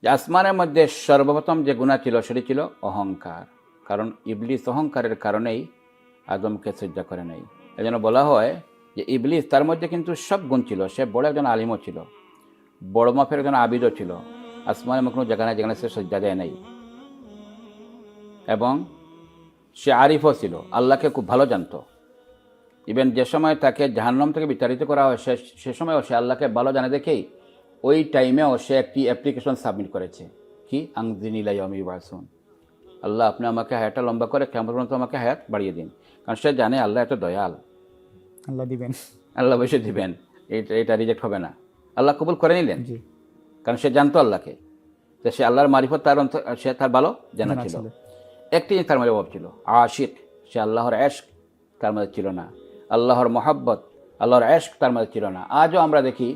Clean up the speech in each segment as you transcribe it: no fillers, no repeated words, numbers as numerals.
যে আসমানের মধ্যে সর্বপ্রথম যে গুনাহ ছিল সেটি ছিল অহংকার, কারণ ইবলিস অহংকারের কারণেই আদমকে সহ্য করে নাই। এজন্য বলা হয় যে ইবলিস, তার মধ্যে কিন্তু সব গুণ ছিল, সে বড় একজন আলিমও ছিল, বড় মাপের একজন আবিদও ছিল, আসমানের কোনো যেখানে যেখানে সে সজ্জা দেয় নাই, এবং সে আরিফও ছিল, আল্লাহকে খুব ভালো জানতো। ইভেন যে সময় তাকে জাহান্নাম থেকে বিতাড়িত করা হয় সে সময়ও সে আল্লাহকে ভালো জানে দেখেই ওই টাইমেও সে একটি অ্যাপ্লিকেশন সাবমিট করেছে, কি আংজিনি লা ইয়াউমি ইউবাসুন, আল্লাহ আপনি আমাকে হায়াতটা লম্বা করে কিয়ামত পর্যন্ত আমাকে হায়াত বাড়িয়ে দিন। কারণ সে জানে আল্লাহ এত দয়াল, আল্লাহ দিবেন। আল্লাহ বসে দিবেন, এটা রিজেক্ট হবে না। আল্লাহ কবুল করে নিলেন, জি, কারণ সে জানতো আল্লাহকে, যে সে আল্লাহর মারিফত তার সে তার ভালো জানা জানা ছিল। ছিল। একটি জিনিস তার মধ্যে অভাব ছিল, আশিক, সে আল্লাহর এশক তার মধ্যে ছিল না, আল্লাহর মহাব্বত, আল্লাহর এশক তার মধ্যে ছিল না। আজও আমরা দেখি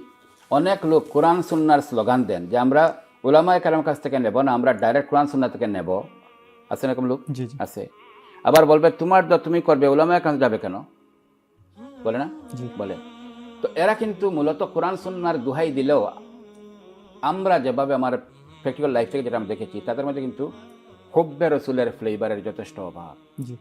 অনেক লোক কোরআন সুন্নার স্লোগান দেন যে আমরা উলামায়ে কেরামের কাছ থেকে নেব না, আমরা ডাইরেক্ট কোরআন সুন্নাহ থেকে নেব। আছে না এরকম লোক? জি জি আছে। আবার বলবে তোমার দোয়া তুমি করবে, উলামায়ে কেরাম যাবে কেন? বলে না? জি বলে। তো এরা কিন্তু মূলত কোরআন সুন্নাহর দোহাই দিলেও আমরা যেভাবে আমার প্র্যাকটিক্যাল লাইফ থেকে যেটা আমি দেখেছি, তাদের মধ্যে কিন্তু হুব্বে রসুলের ফ্লেভারের যথেষ্ট অভাব। জি